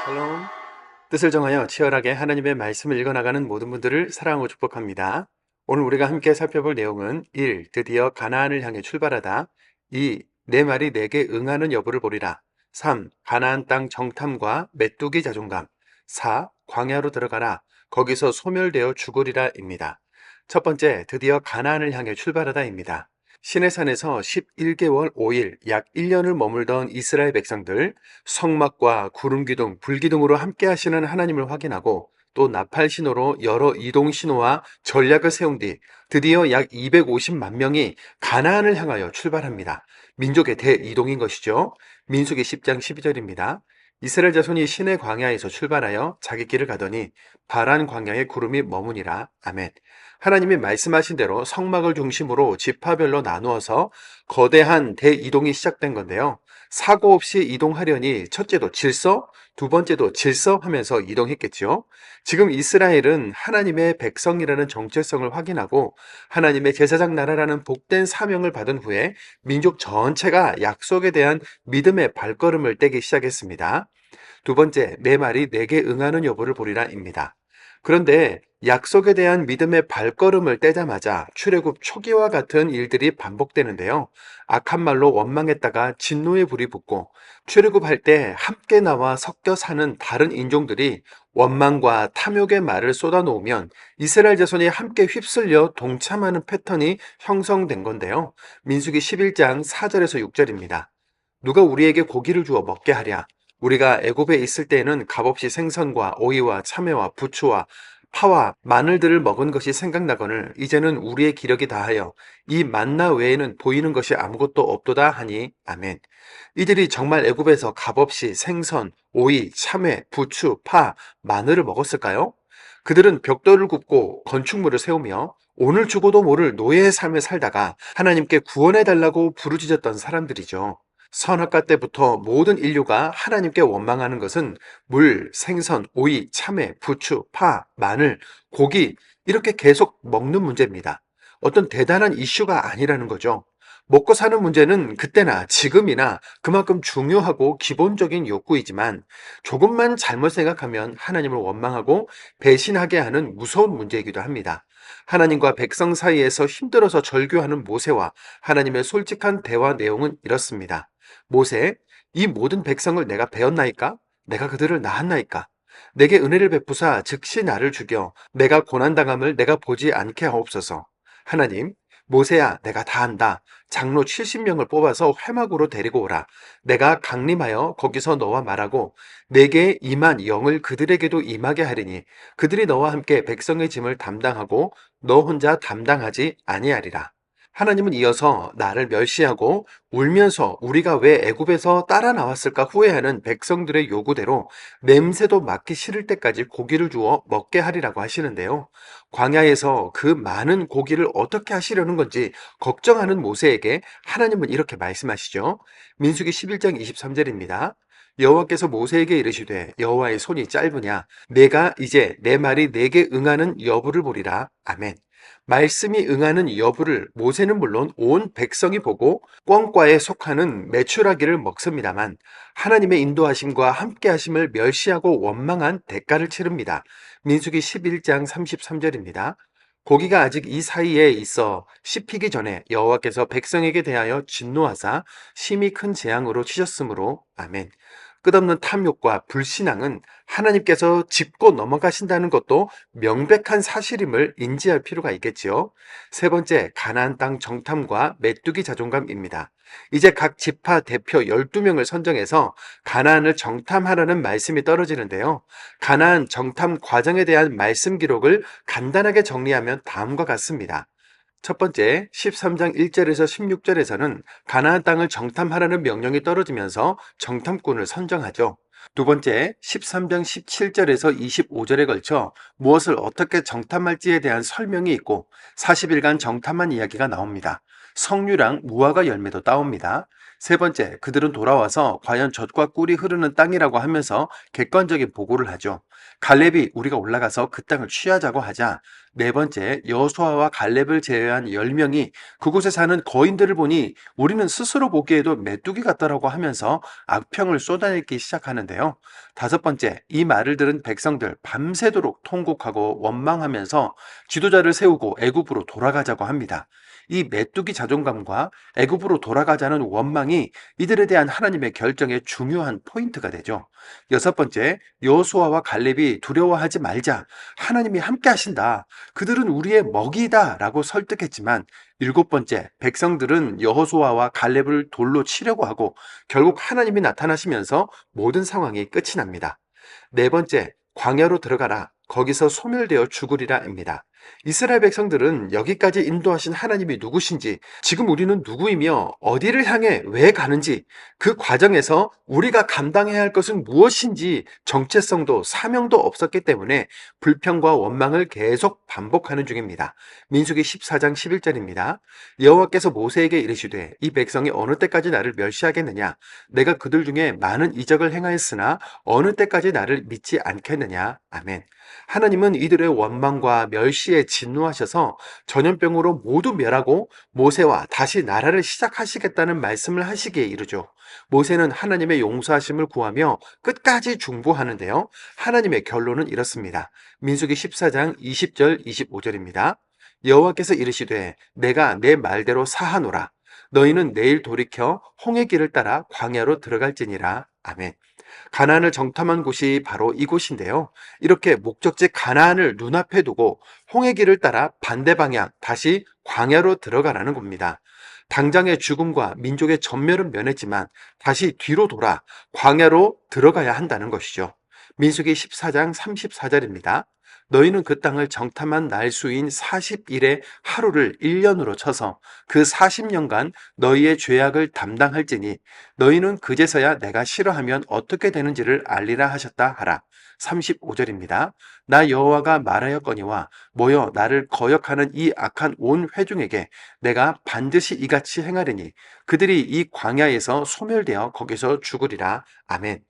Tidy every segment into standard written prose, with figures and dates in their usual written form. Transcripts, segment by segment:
샬롬. 뜻을 정하여 치열하게 하나님의 말씀을 읽어나가는 모든 분들을 사랑하고 축복합니다. 오늘 우리가 함께 살펴볼 내용은 1. 드디어 가나안을 향해 출발하다. 2. 내 말이 내게 응하는 여부를 보리라. 3. 가나안 땅 정탐과 메뚜기 자존감. 4. 광야로 들어가라. 거기서 소멸되어 죽으리라입니다. 첫 번째, 드디어 가나안을 향해 출발하다입니다. 시내산에서 11개월 5일, 약 1년을 머물던 이스라엘 백성들, 성막과 구름기둥, 불기둥으로 함께 하시는 하나님을 확인하고 또 나팔 신호로 여러 이동 신호와 전략을 세운 뒤 드디어 약 250만 명이 가나안을 향하여 출발합니다. 민족의 대이동인 것이죠. 민수기 10장 12절입니다. 이스라엘 자손이 시내 광야에서 출발하여 자기 길을 가더니 바란 광야에 구름이 머무니라. 아멘. 하나님이 말씀하신 대로 성막을 중심으로 지파별로 나누어서 거대한 대이동이 시작된 건데요. 사고 없이 이동하려니 첫째도 질서, 두 번째도 질서 하면서 이동했겠죠. 지금 이스라엘은 하나님의 백성이라는 정체성을 확인하고 하나님의 제사장 나라라는 복된 사명을 받은 후에 민족 전체가 약속에 대한 믿음의 발걸음을 떼기 시작했습니다. 두 번째, 내 말이 내게 응하는 여부를 보리라입니다. 그런데 약속에 대한 믿음의 발걸음을 떼자마자 출애굽 초기와 같은 일들이 반복되는데요. 악한 말로 원망했다가 진노의 불이 붙고 출애굽할 때 함께 나와 섞여 사는 다른 인종들이 원망과 탐욕의 말을 쏟아놓으면 이스라엘 자손이 함께 휩쓸려 동참하는 패턴이 형성된 건데요. 민수기 11장 4절에서 6절입니다. 누가 우리에게 고기를 주어 먹게 하랴. 우리가 애굽에 있을 때에는 값없이 생선과 오이와 참외와 부추와 파와 마늘들을 먹은 것이 생각나거늘 이제는 우리의 기력이 다하여 이 만나 외에는 보이는 것이 아무것도 없도다 하니 아멘. 이들이 정말 애굽에서 값없이 생선, 오이, 참외, 부추, 파, 마늘을 먹었을까요? 그들은 벽돌을 굽고 건축물을 세우며 오늘 죽어도 모를 노예의 삶을 살다가 하나님께 구원해달라고 부르짖었던 사람들이죠. 선악과 때부터 모든 인류가 하나님께 원망하는 것은 물, 생선, 오이, 참외, 부추, 파, 마늘, 고기 이렇게 계속 먹는 문제입니다. 어떤 대단한 이슈가 아니라는 거죠. 먹고 사는 문제는 그때나 지금이나 그만큼 중요하고 기본적인 욕구이지만 조금만 잘못 생각하면 하나님을 원망하고 배신하게 하는 무서운 문제이기도 합니다. 하나님과 백성 사이에서 힘들어서 절규하는 모세와 하나님의 솔직한 대화 내용은 이렇습니다. 모세, 이 모든 백성을 내가 베었나이까? 내가 그들을 낳았나이까? 내게 은혜를 베푸사 즉시 나를 죽여 내가 고난당함을 내가 보지 않게 하옵소서. 하나님, 모세야, 내가 다 한다. 장로 70명을 뽑아서 회막으로 데리고 오라. 내가 강림하여 거기서 너와 말하고 내게 임한 영을 그들에게도 임하게 하리니 그들이 너와 함께 백성의 짐을 담당하고 너 혼자 담당하지 아니하리라. 하나님은 이어서 나를 멸시하고 울면서 우리가 왜 애굽에서 따라 나왔을까 후회하는 백성들의 요구대로 냄새도 맡기 싫을 때까지 고기를 주어 먹게 하리라고 하시는데요. 광야에서 그 많은 고기를 어떻게 하시려는 건지 걱정하는 모세에게 하나님은 이렇게 말씀하시죠. 민수기 11장 23절입니다. 여호와께서 모세에게 이르시되 여호와의 손이 짧으냐 내가 이제 내 말이 내게 응하는 여부를 보리라. 아멘. 말씀이 응하는 여부를 모세는 물론 온 백성이 보고 꿩과에 속하는 메추라기를 먹습니다만 하나님의 인도하심과 함께하심을 멸시하고 원망한 대가를 치릅니다. 민수기 11장 33절입니다. 고기가 아직 이 사이에 있어 씹히기 전에 여호와께서 백성에게 대하여 진노하사 심히 큰 재앙으로 치셨으므로 아멘. 끝없는 탐욕과 불신앙은 하나님께서 짚고 넘어가신다는 것도 명백한 사실임을 인지할 필요가 있겠지요. 세 번째, 가나안 땅 정탐과 메뚜기 자존감입니다. 이제 각 지파 대표 12명을 선정해서 가나안을 정탐하라는 말씀이 떨어지는데요. 가나안 정탐 과정에 대한 말씀 기록을 간단하게 정리하면 다음과 같습니다. 첫 번째, 13장 1절에서 16절에서는 가나안 땅을 정탐하라는 명령이 떨어지면서 정탐꾼을 선정하죠. 두 번째, 13장 17절에서 25절에 걸쳐 무엇을 어떻게 정탐할지에 대한 설명이 있고 40일간 정탐한 이야기가 나옵니다. 석류랑 무화과 열매도 따옵니다. 세 번째, 그들은 돌아와서 과연 젖과 꿀이 흐르는 땅이라고 하면서 객관적인 보고를 하죠. 갈렙이 우리가 올라가서 그 땅을 취하자고 하자, 네 번째, 여호수아와 갈렙을 제외한 10명이 그곳에 사는 거인들을 보니 우리는 스스로 보기에도 메뚜기 같다라고 하면서 악평을 쏟아내기 시작하는데요. 다섯 번째, 이 말을 들은 백성들 밤새도록 통곡하고 원망하면서 지도자를 세우고 애굽으로 돌아가자고 합니다. 이 메뚜기 자존감과 애굽으로 돌아가자는 원망이 이들에 대한 하나님의 결정의 중요한 포인트가 되죠. 여섯 번째, 여호수아와 갈렙이 두려워하지 말자. 하나님이 함께 하신다. 그들은 우리의 먹이다라고 설득했지만 일곱 번째, 백성들은 여호수아와 갈렙을 돌로 치려고 하고 결국 하나님이 나타나시면서 모든 상황이 끝이 납니다. 네 번째, 광야로 들어가라. 거기서 소멸되어 죽으리라입니다. 이스라엘 백성들은 여기까지 인도하신 하나님이 누구신지, 지금 우리는 누구이며 어디를 향해 왜 가는지, 그 과정에서 우리가 감당해야 할 것은 무엇인지 정체성도 사명도 없었기 때문에 불평과 원망을 계속 반복하는 중입니다. 민수기 14장 11절입니다. 여호와께서 모세에게 이르시되 이 백성이 어느 때까지 나를 멸시하겠느냐? 내가 그들 중에 많은 이적을 행하였으나 어느 때까지 나를 믿지 않겠느냐? 아멘. 하나님은 이들의 원망과 멸시에 진노하셔서 전염병으로 모두 멸하고 모세와 다시 나라를 시작하시겠다는 말씀을 하시기에 이르죠. 모세는 하나님의 용서하심을 구하며 끝까지 중보하는데요. 하나님의 결론은 이렇습니다. 민수기 14장 20절 25절입니다. 여호와께서 이르시되 내가 내 말대로 사하노라. 너희는 내일 돌이켜 홍해 길을 따라 광야로 들어갈지니라. 아멘. 가나안을 정탐한 곳이 바로 이곳인데요. 이렇게 목적지 가나안을 눈앞에 두고 홍해길을 따라 반대 방향 다시 광야로 들어가라는 겁니다. 당장의 죽음과 민족의 전멸은 면했지만 다시 뒤로 돌아 광야로 들어가야 한다는 것이죠. 민수기 14장 34절입니다. 너희는 그 땅을 정탐한 날수인 40일의 하루를 1년으로 쳐서 그 40년간 너희의 죄악을 담당할지니 너희는 그제서야 내가 싫어하면 어떻게 되는지를 알리라 하셨다 하라. 35절입니다. 나 여호와가 말하였거니와 모여 나를 거역하는 이 악한 온 회중에게 내가 반드시 이같이 행하리니 그들이 이 광야에서 소멸되어 거기서 죽으리라. 아멘.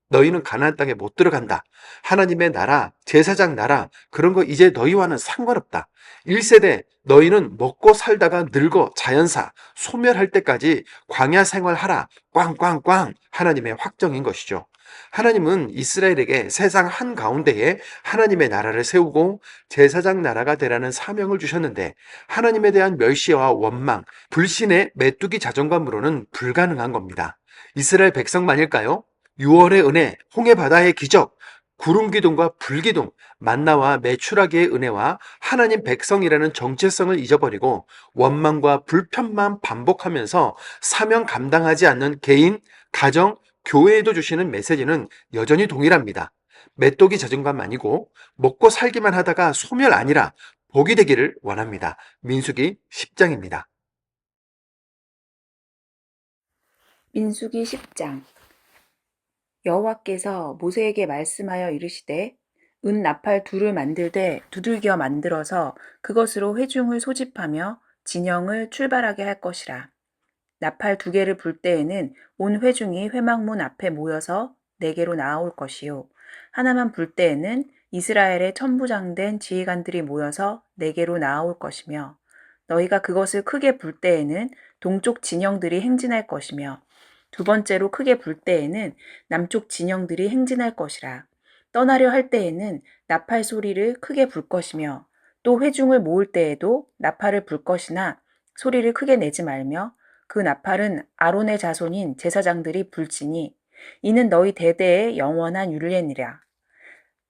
너희는 가나안 땅에 못 들어간다. 하나님의 나라, 제사장 나라, 그런 거 이제 너희와는 상관없다. 1세대 너희는 먹고 살다가 늙어 자연사, 소멸할 때까지 광야 생활하라. 꽝꽝꽝 하나님의 확정인 것이죠. 하나님은 이스라엘에게 세상 한가운데에 하나님의 나라를 세우고 제사장 나라가 되라는 사명을 주셨는데 하나님에 대한 멸시와 원망, 불신의 메뚜기 자존감으로는 불가능한 겁니다. 이스라엘 백성만일까요? 6월의 은혜, 홍해 바다의 기적, 구름 기둥과 불 기둥, 만나와 메추라기의 은혜와 하나님 백성이라는 정체성을 잊어버리고 원망과 불편만 반복하면서 사명 감당하지 않는 개인, 가정, 교회에도 주시는 메시지는 여전히 동일합니다. 메뚜기 자존감 아니고 먹고 살기만 하다가 소멸 아니라 복이 되기를 원합니다. 민수기 10장입니다. 민수기 10장. 여호와께서 모세에게 말씀하여 이르시되 은 나팔 둘을 만들되 두들겨 만들어서 그것으로 회중을 소집하며 진영을 출발하게 할 것이라. 나팔 두 개를 불 때에는 온 회중이 회막문 앞에 모여서 내게로 나아올 것이요 하나만 불 때에는 이스라엘의 천부장된 지휘관들이 모여서 내게로 나아올 것이며 너희가 그것을 크게 불 때에는 동쪽 진영들이 행진할 것이며 두 번째로 크게 불 때에는 남쪽 진영들이 행진할 것이라. 떠나려 할 때에는 나팔 소리를 크게 불 것이며 또 회중을 모을 때에도 나팔을 불 것이나 소리를 크게 내지 말며 그 나팔은 아론의 자손인 제사장들이 불지니 이는 너희 대대의 영원한 율례니라.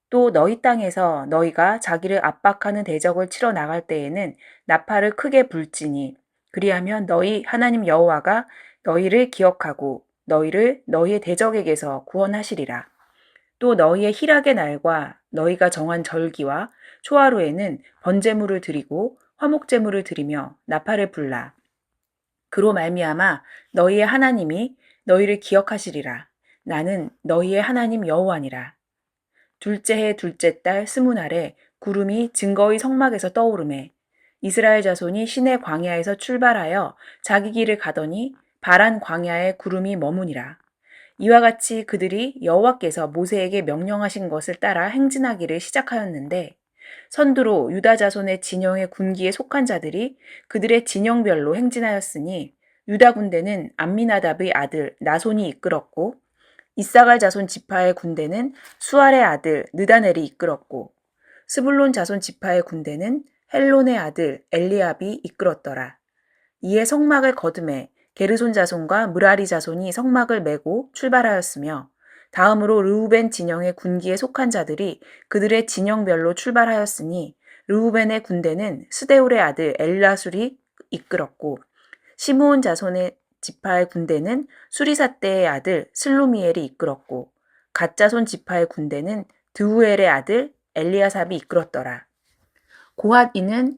또 너희 땅에서 너희가 자기를 압박하는 대적을 치러 나갈 때에는 나팔을 크게 불지니 그리하면 너희 하나님 여호와가 너희를 기억하고 너희를 너희의 대적에게서 구원하시리라. 또 너희의 희락의 날과 너희가 정한 절기와 초하루에는 번제물을 드리고 화목제물을 드리며 나팔을 불라. 그로 말미암아 너희의 하나님이 너희를 기억하시리라. 나는 너희의 하나님 여호와니라. 둘째 해 둘째 달 스무 날에 구름이 증거의 성막에서 떠오르매 이스라엘 자손이 시내 광야에서 출발하여 자기 길을 가더니 바란 광야에 구름이 머무니라. 이와 같이 그들이 여호와께서 모세에게 명령하신 것을 따라 행진하기를 시작하였는데 선두로 유다 자손의 진영의 군기에 속한 자들이 그들의 진영별로 행진하였으니 유다 군대는 암미나답의 아들 나손이 이끌었고 이사갈 자손 지파의 군대는 수알의 아들 느다넬이 이끌었고 스불론 자손 지파의 군대는 헬론의 아들 엘리압이 이끌었더라. 이에 성막을 거두매 게르손 자손과 므라리 자손이 성막을 메고 출발하였으며 다음으로 르우벤 진영의 군기에 속한 자들이 그들의 진영별로 출발하였으니 르우벤의 군대는 스데울의 아들 엘라술이 이끌었고 시므온 자손의 지파의 군대는 수리사떼의 아들 슬루미엘이 이끌었고 갓 자손 지파의 군대는 드우엘의 아들 엘리아삽이 이끌었더라. 고핫이는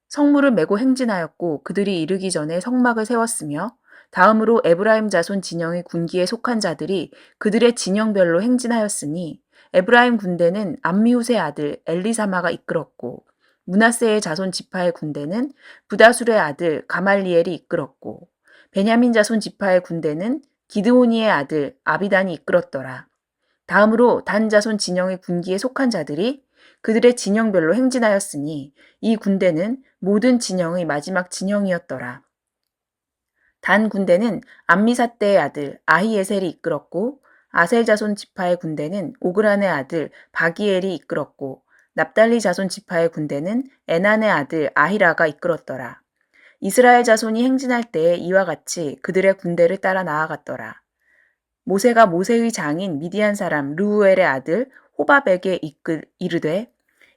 성물을 메고 행진하였고 그들이 이르기 전에 성막을 세웠으며 다음으로 에브라임 자손 진영의 군기에 속한 자들이 그들의 진영별로 행진하였으니 에브라임 군대는 암미우스의 아들 엘리사마가 이끌었고 므낫세의 자손 지파의 군대는 부다술의 아들 가말리엘이 이끌었고 베냐민 자손 지파의 군대는 기드오니의 아들 아비단이 이끌었더라. 다음으로 단 자손 진영의 군기에 속한 자들이 그들의 진영별로 행진하였으니 이 군대는 모든 진영의 마지막 진영이었더라. 단 군대는 암미사떼의 아들 아히에셀이 이끌었고 아셀 자손 지파의 군대는 오그란의 아들 바기엘이 이끌었고 납달리 자손 지파의 군대는 에난의 아들 아히라가 이끌었더라. 이스라엘 자손이 행진할 때에 이와 같이 그들의 군대를 따라 나아갔더라. 모세가 모세의 장인 미디안 사람 르우엘의 아들 호밥에게 이르되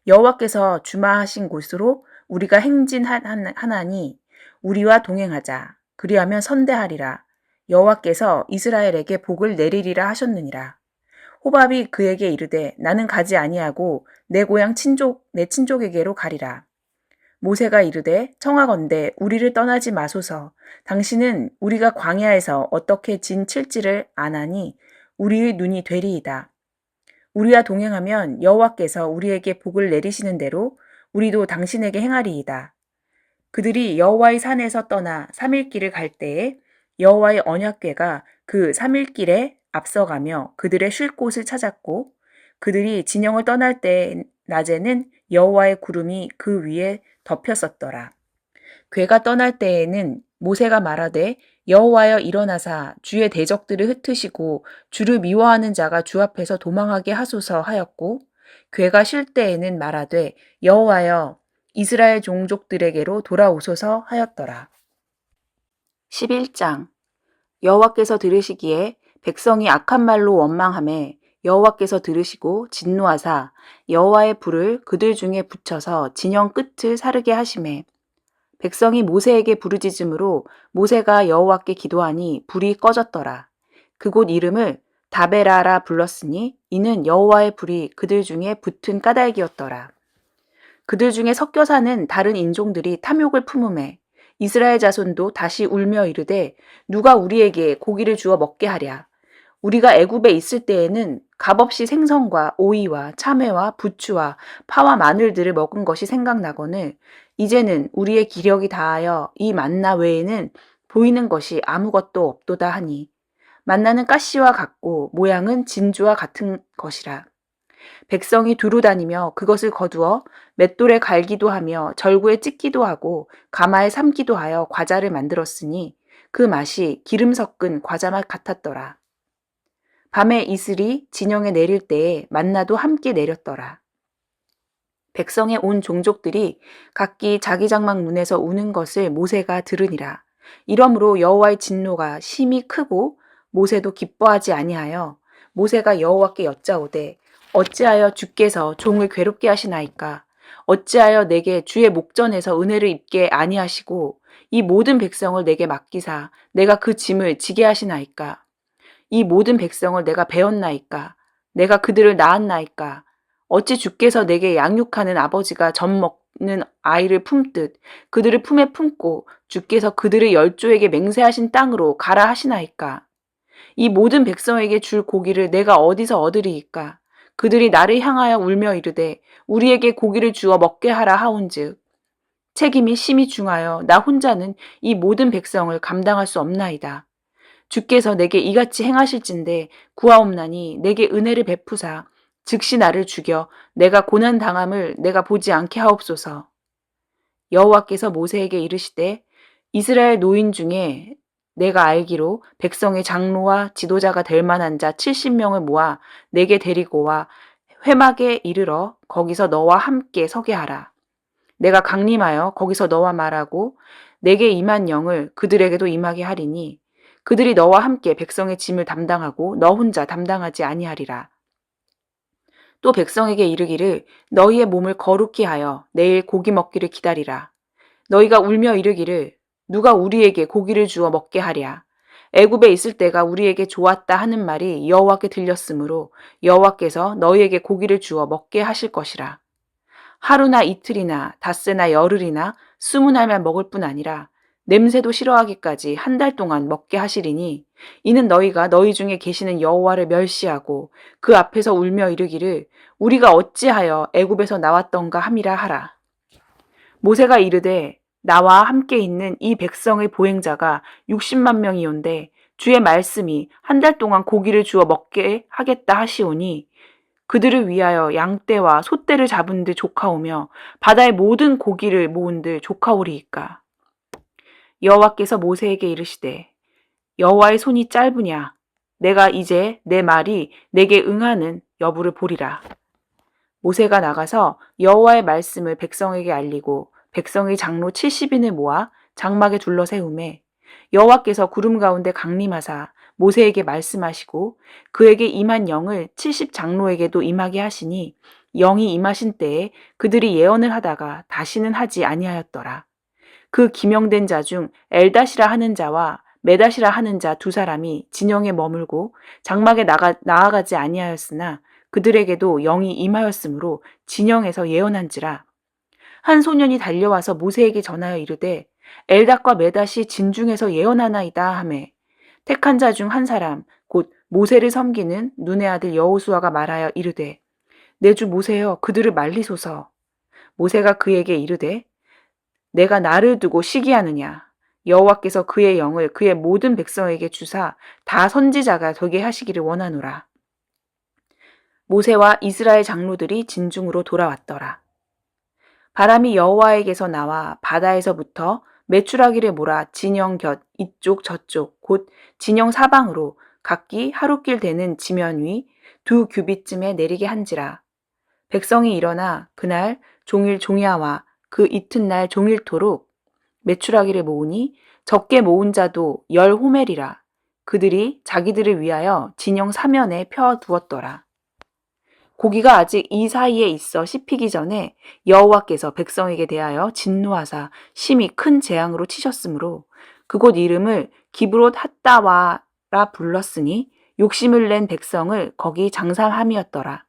여호와께서 주마하신 곳으로 우리가 행진하나니 우리와 동행하자. 그리하면 선대하리라. 여호와께서 이스라엘에게 복을 내리리라 하셨느니라. 호밥이 그에게 이르되 나는 가지 아니하고 내 고향 내 친족에게로 가리라. 모세가 이르되 청하건대 우리를 떠나지 마소서. 당신은 우리가 광야에서 어떻게 진 칠지를 아나니 우리의 눈이 되리이다. 우리와 동행하면 여호와께서 우리에게 복을 내리시는 대로 우리도 당신에게 행하리이다. 그들이 여호와의 산에서 떠나 3일 길을 갈 때에 여호와의 언약궤가 그 3일 길에 앞서가며 그들의 쉴 곳을 찾았고 그들이 진영을 떠날 때 낮에는 여호와의 구름이 그 위에 덮였었더라. 궤가 떠날 때에는 모세가 말하되 여호와여 일어나사 주의 대적들을 흩으시고 주를 미워하는 자가 주 앞에서 도망하게 하소서 하였고 궤가 쉴 때에는 말하되 여호와여 이스라엘 종족들에게로 돌아오소서 하였더라. 11장 여호와께서 들으시기에 백성이 악한 말로 원망하매 여호와께서 들으시고 진노하사 여호와의 불을 그들 중에 붙여서 진영 끝을 사르게 하시매 백성이 모세에게 부르짖음으로 모세가 여호와께 기도하니 불이 꺼졌더라. 그곳 이름을 다베라라 불렀으니 이는 여호와의 불이 그들 중에 붙은 까닭이었더라. 그들 중에 섞여 사는 다른 인종들이 탐욕을 품음에 이스라엘 자손도 다시 울며 이르되 누가 우리에게 고기를 주어 먹게 하랴. 우리가 애굽에 있을 때에는 값없이 생선과 오이와 참외와 부추와 파와 마늘들을 먹은 것이 생각나거늘 이제는 우리의 기력이 다하여 이 만나 외에는 보이는 것이 아무것도 없도다 하니 만나는 가시와 같고 모양은 진주와 같은 것이라. 백성이 두루 다니며 그것을 거두어 맷돌에 갈기도 하며 절구에 찢기도 하고 가마에 삶기도 하여 과자를 만들었으니 그 맛이 기름 섞은 과자 맛 같았더라. 밤에 이슬이 진영에 내릴 때에 만나도 함께 내렸더라. 백성의 온 종족들이 각기 자기 장막 문에서 우는 것을 모세가 들으니라. 이러므로 여호와의 진노가 심히 크고 모세도 기뻐하지 아니하여 모세가 여호와께 여짜오되 어찌하여 주께서 종을 괴롭게 하시나이까? 어찌하여 내게 주의 목전에서 은혜를 입게 아니하시고 이 모든 백성을 내게 맡기사 내가 그 짐을 지게 하시나이까? 이 모든 백성을 내가 배웠나이까? 내가 그들을 낳았나이까? 어찌 주께서 내게 양육하는 아버지가 젖 먹는 아이를 품듯 그들을 품에 품고 주께서 그들을 열조에게 맹세하신 땅으로 가라 하시나이까? 이 모든 백성에게 줄 고기를 내가 어디서 얻으리이까? 그들이 나를 향하여 울며 이르되 우리에게 고기를 주어 먹게 하라 하온즉 책임이 심히 중하여 나 혼자는 이 모든 백성을 감당할 수 없나이다. 주께서 내게 이같이 행하실진대 구하옵나니 내게 은혜를 베푸사 즉시 나를 죽여 내가 고난 당함을 내가 보지 않게 하옵소서. 여호와께서 모세에게 이르시되 이스라엘 노인 중에 내가 알기로 백성의 장로와 지도자가 될 만한 자 70명을 모아 내게 데리고 와 회막에 이르러 거기서 너와 함께 서게 하라. 내가 강림하여 거기서 너와 말하고 내게 임한 영을 그들에게도 임하게 하리니 그들이 너와 함께 백성의 짐을 담당하고 너 혼자 담당하지 아니하리라. 또 백성에게 이르기를 너희의 몸을 거룩히 하여 내일 고기 먹기를 기다리라. 너희가 울며 이르기를 누가 우리에게 고기를 주어 먹게 하랴. 애굽에 있을 때가 우리에게 좋았다 하는 말이 여호와께 들렸으므로 여호와께서 너희에게 고기를 주어 먹게 하실 것이라. 하루나 이틀이나 닷새나 열흘이나 20날만 먹을 뿐 아니라 냄새도 싫어하기까지 한 달 동안 먹게 하시리니 이는 너희가 너희 중에 계시는 여호와를 멸시하고 그 앞에서 울며 이르기를 우리가 어찌하여 애굽에서 나왔던가 함이라 하라. 모세가 이르되 나와 함께 있는 이 백성의 보행자가 60만 명이온데 주의 말씀이 한 달 동안 고기를 주어 먹게 하겠다 하시오니 그들을 위하여 양떼와 소떼를 잡은들 조카오며 바다의 모든 고기를 모은들 조카오리이까. 여호와께서 모세에게 이르시되 여호와의 손이 짧으냐 내가 이제 내 말이 내게 응하는 여부를 보리라. 모세가 나가서 여호와의 말씀을 백성에게 알리고 백성의 장로 70인을 모아 장막에 둘러 세우매 여호와께서 구름 가운데 강림하사 모세에게 말씀하시고 그에게 임한 영을 70 장로에게도 임하게 하시니 영이 임하신 때에 그들이 예언을 하다가 다시는 하지 아니하였더라. 그 기명된 자 중 엘닷이라 하는 자와 메닷이라 하는 자 두 사람이 진영에 머물고 장막에 나아가지 아니하였으나 그들에게도 영이 임하였으므로 진영에서 예언한지라. 한 소년이 달려와서 모세에게 전하여 이르되 엘닷과 메닷이 진중에서 예언하나이다 하매 택한 자 중 한 사람 곧 모세를 섬기는 눈의 아들 여호수아가 말하여 이르되 내 주 모세여 그들을 말리소서. 모세가 그에게 이르되 내가 나를 두고 시기하느냐 여호와께서 그의 영을 그의 모든 백성에게 주사 다 선지자가 되게 하시기를 원하노라. 모세와 이스라엘 장로들이 진중으로 돌아왔더라. 바람이 여호와에게서 나와 바다에서부터 메추라기를 몰아 진영 곁 이쪽 저쪽 곧 진영 사방으로 각기 하루길 되는 지면 위 2규빗쯤에 내리게 한지라. 백성이 일어나 그날 종일 종야와 그 이튿날 종일토록 메추라기를 모으니 적게 모은 자도 10호멜이라. 그들이 자기들을 위하여 진영 사면에 펴 두었더라. 고기가 아직 이 사이에 있어 씹히기 전에 여호와께서 백성에게 대하여 진노하사 심히 큰 재앙으로 치셨으므로 그곳 이름을 기브롯 핫다와라 불렀으니 욕심을 낸 백성을 거기 장사함이었더라.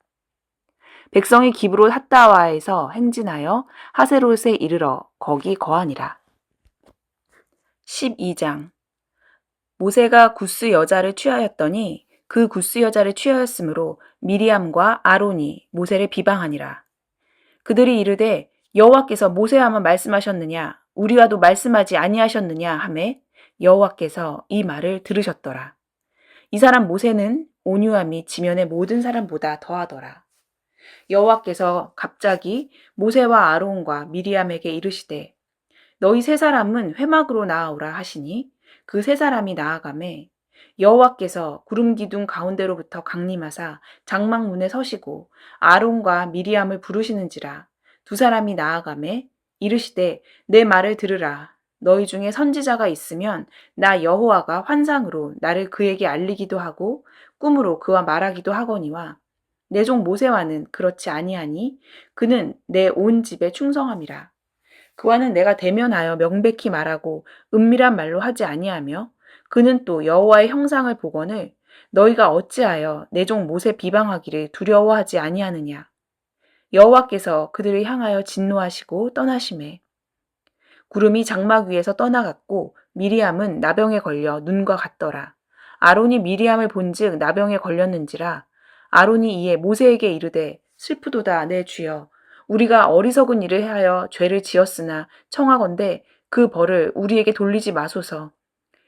백성이 기브롯 핫다와에서 행진하여 하세롯에 이르러 거기 거하니라. 12장 모세가 구스 여자를 취하였더니 그 구스 여자를 취하였으므로 미리암과 아론이 모세를 비방하니라. 그들이 이르되 여호와께서 모세와만 말씀하셨느냐 우리와도 말씀하지 아니하셨느냐 하매 여호와께서 이 말을 들으셨더라. 이 사람 모세는 온유함이 지면의 모든 사람보다 더하더라. 여호와께서 갑자기 모세와 아론과 미리암에게 이르시되 너희 세 사람은 회막으로 나아오라 하시니 그 세 사람이 나아가매 여호와께서 구름 기둥 가운데로부터 강림하사 장막 문에 서시고 아론과 미리암을 부르시는지라. 두 사람이 나아가매 이르시되 내 말을 들으라. 너희 중에 선지자가 있으면 나 여호와가 환상으로 나를 그에게 알리기도 하고 꿈으로 그와 말하기도 하거니와 내 종 모세와는 그렇지 아니하니 그는 내 온 집에 충성함이라. 그와는 내가 대면하여 명백히 말하고 은밀한 말로 하지 아니하며 그는 또 여호와의 형상을 보거늘 너희가 어찌하여 내 종 모세 비방하기를 두려워하지 아니하느냐. 여호와께서 그들을 향하여 진노하시고 떠나시매 구름이 장막 위에서 떠나갔고 미리암은 나병에 걸려 눈과 같더라. 아론이 미리암을 본즉 나병에 걸렸는지라. 아론이 이에 모세에게 이르되 슬프도다 내 주여 우리가 어리석은 일을 하여 죄를 지었으나 청하건대 그 벌을 우리에게 돌리지 마소서.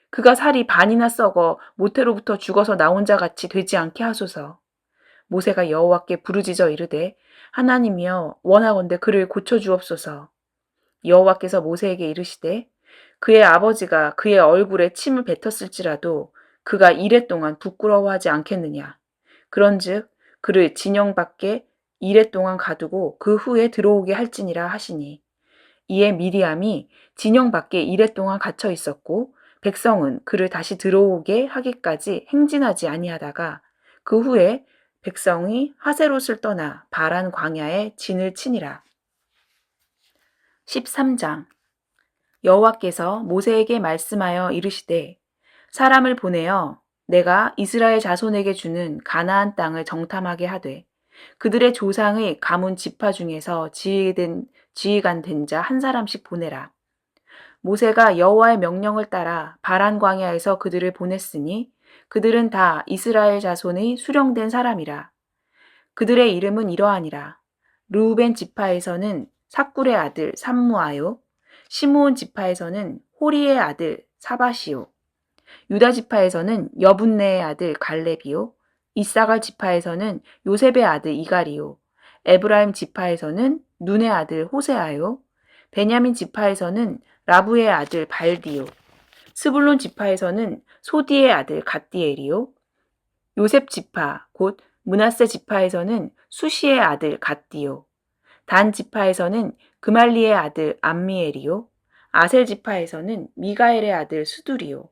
그가 살이 반이나 썩어 모태로부터 죽어서 나온 자 같이 되지 않게 하소서. 모세가 여호와께 부르짖어 이르되 하나님이여 원하건대 그를 고쳐 주옵소서. 여호와께서 모세에게 이르시되 그의 아버지가 그의 얼굴에 침을 뱉었을지라도 그가 이레 동안 부끄러워하지 않겠느냐. 그런즉 그를 진영 밖에 이레 동안 가두고 그 후에 들어오게 할지니라 하시니 이에 미리암이 진영 밖에 이레 동안 갇혀 있었고 백성은 그를 다시 들어오게 하기까지 행진하지 아니하다가 그 후에 백성이 하세롯을 떠나 바란 광야에 진을 치니라. 13장 여호와께서 모세에게 말씀하여 이르시되 사람을 보내어 내가 이스라엘 자손에게 주는 가나안 땅을 정탐하게 하되 그들의 조상의 가문 지파 중에서 지휘관 된 자 한 사람씩 보내라. 모세가 여호와의 명령을 따라 바란 광야에서 그들을 보냈으니 그들은 다 이스라엘 자손의 수령된 사람이라. 그들의 이름은 이러하니라. 르우벤 지파에서는 삭굴의 아들 삼무아요. 시므온 지파에서는 호리의 아들 사바시요. 유다 지파에서는 여분네의 아들 갈렙이요. 이사갈 지파에서는 요셉의 아들 이갈이요. 에브라임 지파에서는 눈의 아들 호세아요. 베냐민 지파에서는 라부의 아들 발디요. 스불론 지파에서는 소디의 아들 갓디엘이요. 요셉 지파 곧 므낫세 지파에서는 수시의 아들 갓디요. 단 지파에서는 그말리의 아들 암미엘이요. 아셀 지파에서는 미가엘의 아들 수두리요.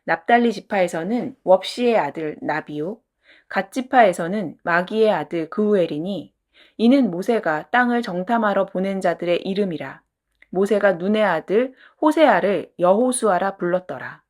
납달리 지파에서는 웁시의 아들 나비요. 갓 지파에서는 마기의 아들 그우엘이니 이는 모세가 땅을 정탐하러 보낸 자들의 이름이라. 모세가 눈의 아들 호세아를 여호수아라 불렀더라.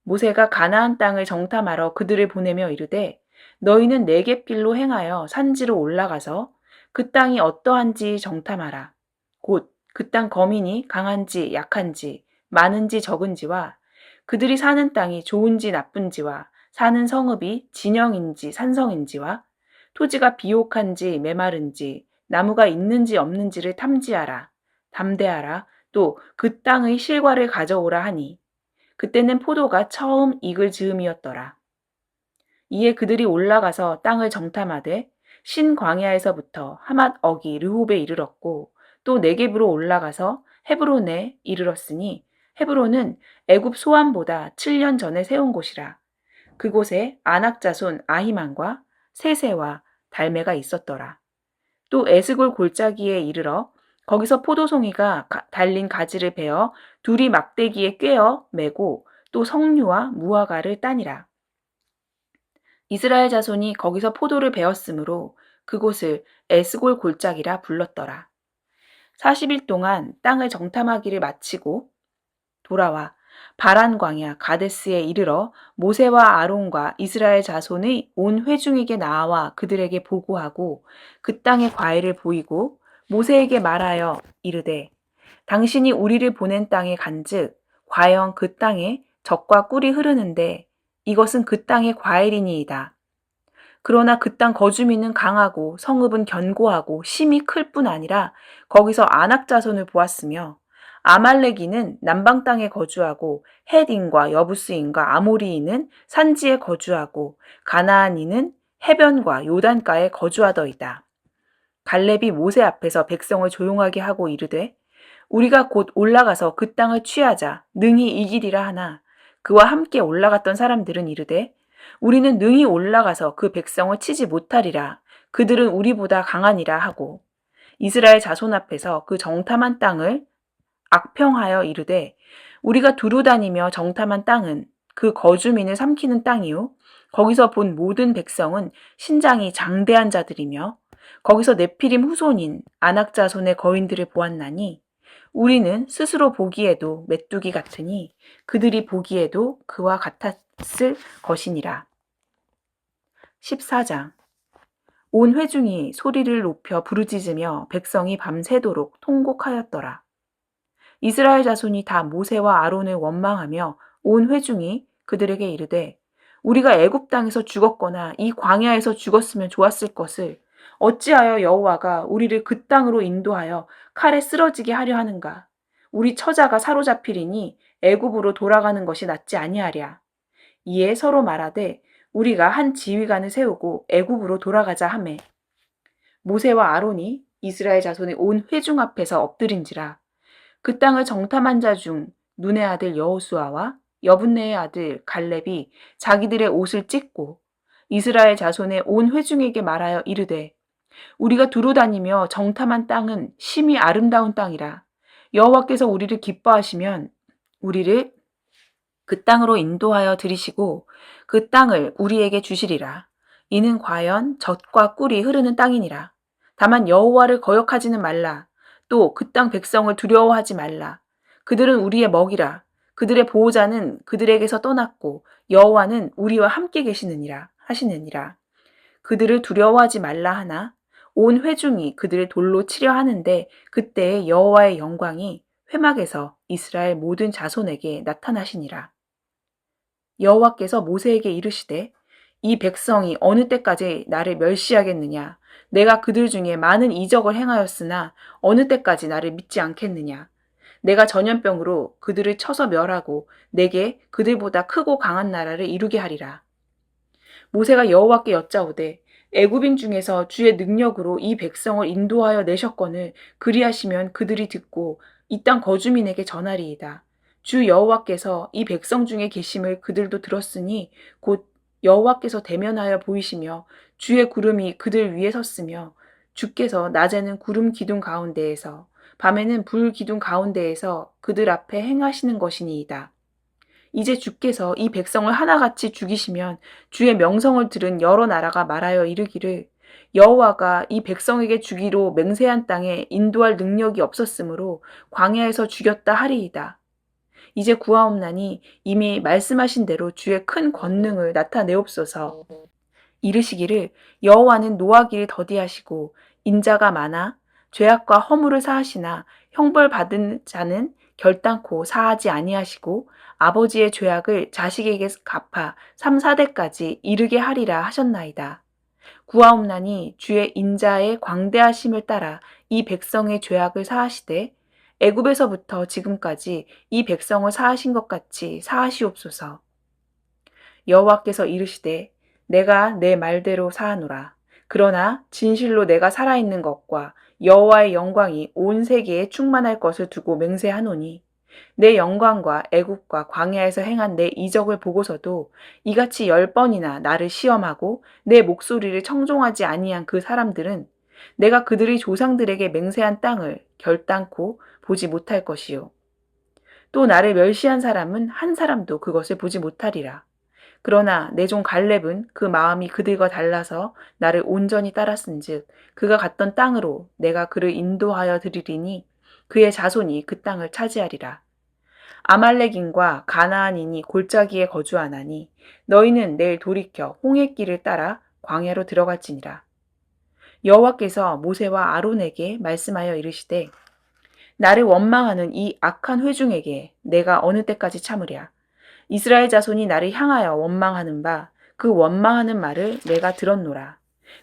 모세가 가나안 땅을 정탐하러 그들을 보내며 이르되 너희는 네겝길로 행하여 산지로 올라가서 그 땅이 어떠한지 정탐하라. 곧 그 땅 거민이 강한지 약한지 많은지 적은지와 그들이 사는 땅이 좋은지 나쁜지와 사는 성읍이 진영인지 산성인지와 토지가 비옥한지 메마른지 나무가 있는지 없는지를 탐지하라. 담대하라. 또 그 땅의 실과를 가져오라 하니 그때는 포도가 처음 익을 즈음이었더라. 이에 그들이 올라가서 땅을 정탐하되 신광야에서부터 하맛 어기 르홉에 이르렀고 또 네겝으로 올라가서 헤브론에 이르렀으니 헤브론은 애굽 소안보다 7년 전에 세운 곳이라. 그곳에 아낙 자손 아히만과 세세와 달메가 있었더라. 또 에스골 골짜기에 이르러 거기서 포도송이가 달린 가지를 베어 둘이 막대기에 꿰어 매고 또 석류와 무화과를 따니라. 이스라엘 자손이 거기서 포도를 베었으므로 그곳을 에스골 골짜기라 불렀더라. 40일 동안 땅을 정탐하기를 마치고 돌아와 바란 광야 가데스에 이르러 모세와 아론과 이스라엘 자손의 온 회중에게 나와 그들에게 보고하고 그 땅의 과일을 보이고 모세에게 말하여 이르되 당신이 우리를 보낸 땅에 간즉 과연 그 땅에 젖과 꿀이 흐르는데 이것은 그 땅의 과일이니이다. 그러나 그 땅 거주민은 강하고 성읍은 견고하고 심이 클 뿐 아니라 거기서 아낙 자손을 보았으며 아말렉인은 남방 땅에 거주하고 헷인과 여부스인과 아모리인은 산지에 거주하고 가나안인은 해변과 요단가에 거주하더이다. 갈렙이 모세 앞에서 백성을 조용하게 하고 이르되 우리가 곧 올라가서 그 땅을 취하자 능히 이기리라 하나 그와 함께 올라갔던 사람들은 이르되 우리는 능히 올라가서 그 백성을 치지 못하리라. 그들은 우리보다 강하니라 하고 이스라엘 자손 앞에서 그 정탐한 땅을 악평하여 이르되 우리가 두루 다니며 정탐한 땅은 그 거주민을 삼키는 땅이요 거기서 본 모든 백성은 신장이 장대한 자들이며 거기서 네피림 후손인 아낙 자손의 거인들을 보았나니 우리는 스스로 보기에도 메뚜기 같으니 그들이 보기에도 그와 같았을 것이니라. 14장 온 회중이 소리를 높여 부르짖으며 백성이 밤새도록 통곡하였더라. 이스라엘 자손이 다 모세와 아론을 원망하며 온 회중이 그들에게 이르되 우리가 애굽 땅에서 죽었거나 이 광야에서 죽었으면 좋았을 것을 어찌하여 여호와가 우리를 그 땅으로 인도하여 칼에 쓰러지게 하려 하는가? 우리 처자가 사로잡히리니 애굽으로 돌아가는 것이 낫지 아니하랴. 이에 서로 말하되 우리가 한 지휘관을 세우고 애굽으로 돌아가자 하매 모세와 아론이 이스라엘 자손의 온 회중 앞에서 엎드린지라. 그 땅을 정탐한 자 중 눈의 아들 여호수아와 여분네의 아들 갈렙이 자기들의 옷을 찢고 이스라엘 자손의 온 회중에게 말하여 이르되 우리가 두루 다니며 정탐한 땅은 심히 아름다운 땅이라. 여호와께서 우리를 기뻐하시면 우리를 그 땅으로 인도하여 들이시고 그 땅을 우리에게 주시리라. 이는 과연 젖과 꿀이 흐르는 땅이니라. 다만 여호와를 거역하지는 말라. 또 그 땅 백성을 두려워하지 말라. 그들은 우리의 먹이라. 그들의 보호자는 그들에게서 떠났고 여호와는 우리와 함께 계시느니라 하시느니라. 그들을 두려워하지 말라 하나 온 회중이 그들을 돌로 치려 하는데 그때에 여호와의 영광이 회막에서 이스라엘 모든 자손에게 나타나시니라. 여호와께서 모세에게 이르시되 이 백성이 어느 때까지 나를 멸시하겠느냐? 내가 그들 중에 많은 이적을 행하였으나 어느 때까지 나를 믿지 않겠느냐? 내가 전염병으로 그들을 쳐서 멸하고 내게 그들보다 크고 강한 나라를 이루게 하리라. 모세가 여호와께 여짜오되 애굽인 중에서 주의 능력으로 이 백성을 인도하여 내셨거늘 그리하시면 그들이 듣고 이 땅 거주민에게 전하리이다. 주 여호와께서 이 백성 중에 계심을 그들도 들었으니 곧 여호와께서 대면하여 보이시며 주의 구름이 그들 위에 섰으며 주께서 낮에는 구름 기둥 가운데에서 밤에는 불 기둥 가운데에서 그들 앞에 행하시는 것이니이다. 이제 주께서 이 백성을 하나같이 죽이시면 주의 명성을 들은 여러 나라가 말하여 이르기를 여호와가 이 백성에게 주기로 맹세한 땅에 인도할 능력이 없었으므로 광야에서 죽였다 하리이다. 이제 구하옵나니 이미 말씀하신 대로 주의 큰 권능을 나타내옵소서. 이르시기를 여호와는 노하기를 더디하시고 인자가 많아 죄악과 허물을 사하시나 형벌 받은 자는 결단코 사하지 아니하시고 아버지의 죄악을 자식에게 갚아 3, 4대까지 이르게 하리라 하셨나이다. 구하옵나니 주의 인자의 광대하심을 따라 이 백성의 죄악을 사하시되 애굽에서부터 지금까지 이 백성을 사하신 것 같이 사하시옵소서. 여호와께서 이르시되 내가 내 말대로 사하노라. 그러나 진실로 내가 살아있는 것과 여호와의 영광이 온 세계에 충만할 것을 두고 맹세하노니 내 영광과 애굽과 광야에서 행한 내 이적을 보고서도 이같이 10번이나 나를 시험하고 내 목소리를 청종하지 아니한 그 사람들은 내가 그들의 조상들에게 맹세한 땅을 결단코 보지 못할 것이요. 또 나를 멸시한 사람은 한 사람도 그것을 보지 못하리라. 그러나 내 종 갈렙은 그 마음이 그들과 달라서 나를 온전히 따랐은즉 그가 갔던 땅으로 내가 그를 인도하여 드리리니 그의 자손이 그 땅을 차지하리라. 아말렉인과 가나안인이 골짜기에 거주하나니 너희는 내일 돌이켜 홍해길을 따라 광야로 들어갈지니라. 여호와께서 모세와 아론에게 말씀하여 이르시되 나를 원망하는 이 악한 회중에게 내가 어느 때까지 참으랴. 이스라엘 자손이 나를 향하여 원망하는 바 그 원망하는 말을 내가 들었노라.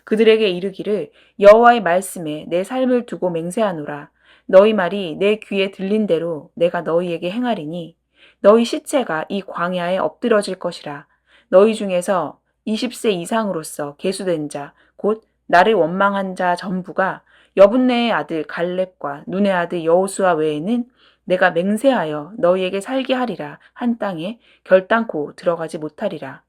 그들에게 이르기를 여호와의 말씀에 내 삶을 두고 맹세하노라. 너희 말이 내 귀에 들린 대로 내가 너희에게 행하리니 너희 시체가 이 광야에 엎드러질 것이라. 너희 중에서 20세 이상으로서 계수된 자 곧 나를 원망한 자 전부가 여분네의 아들 갈렙과 눈의 아들 여호수아 외에는 내가 맹세하여 너희에게 살게 하리라 한 땅에 결단코 들어가지 못하리라.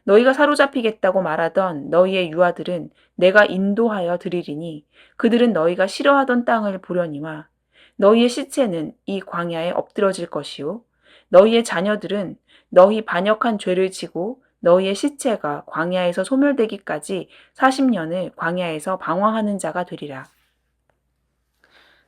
너희가 사로잡히겠다고 말하던 너희의 유아들은 내가 인도하여 드리리니 그들은 너희가 싫어하던 땅을 보려니와 너희의 시체는 이 광야에 엎드러질 것이요 너희의 자녀들은 너희 반역한 죄를 지고 너희의 시체가 광야에서 소멸되기까지 40년을 광야에서 방황하는 자가 되리라.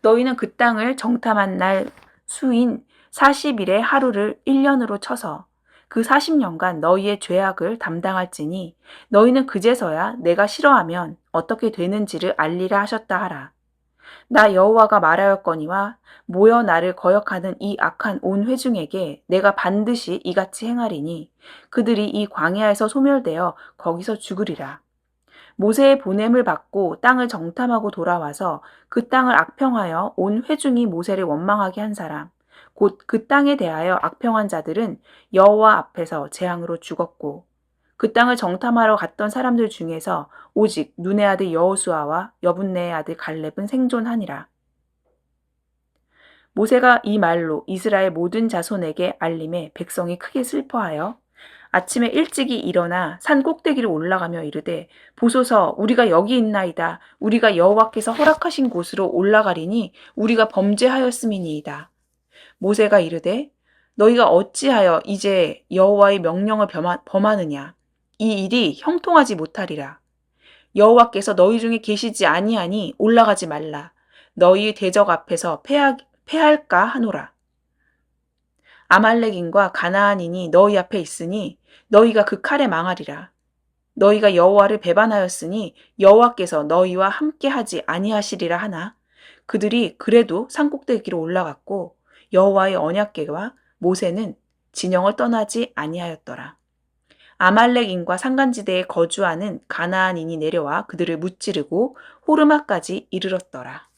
너희는 그 땅을 정탐한 날 수인 40일의 하루를 1년으로 쳐서 그 40년간 너희의 죄악을 담당할지니 너희는 그제서야 내가 싫어하면 어떻게 되는지를 알리라 하셨다 하라. 나 여호와가 말하였거니와 모여 나를 거역하는 이 악한 온 회중에게 내가 반드시 이같이 행하리니 그들이 이 광야에서 소멸되어 거기서 죽으리라. 모세의 보냄을 받고 땅을 정탐하고 돌아와서 그 땅을 악평하여 온 회중이 모세를 원망하게 한 사람, 곧 그 땅에 대하여 악평한 자들은 여호와 앞에서 재앙으로 죽었고, 그 땅을 정탐하러 갔던 사람들 중에서 오직 눈의 아들 여호수아와 여분네의 아들 갈렙은 생존하니라. 모세가 이 말로 이스라엘 모든 자손에게 알림해 백성이 크게 슬퍼하여 아침에 일찍이 일어나 산 꼭대기를 올라가며 이르되, 보소서, 우리가 여기 있나이다. 우리가 여호와께서 허락하신 곳으로 올라가리니 우리가 범죄하였음이니이다. 모세가 이르되, 너희가 어찌하여 이제 여호와의 명령을 범하느냐? 이 일이 형통하지 못하리라. 여호와께서 너희 중에 계시지 아니하니 올라가지 말라. 너희 대적 앞에서 패할까 하노라. 아말렉인과 가나안인이 너희 앞에 있으니 너희가 그 칼에 망하리라. 너희가 여호와를 배반하였으니 여호와께서 너희와 함께 하지 아니하시리라 하나, 그들이 그래도 산꼭대기로 올라갔고 여호와의 언약궤와 모세는 진영을 떠나지 아니하였더라. 아말렉인과 산간지대에 거주하는 가나안인이 내려와 그들을 무찌르고 호르마까지 이르렀더라.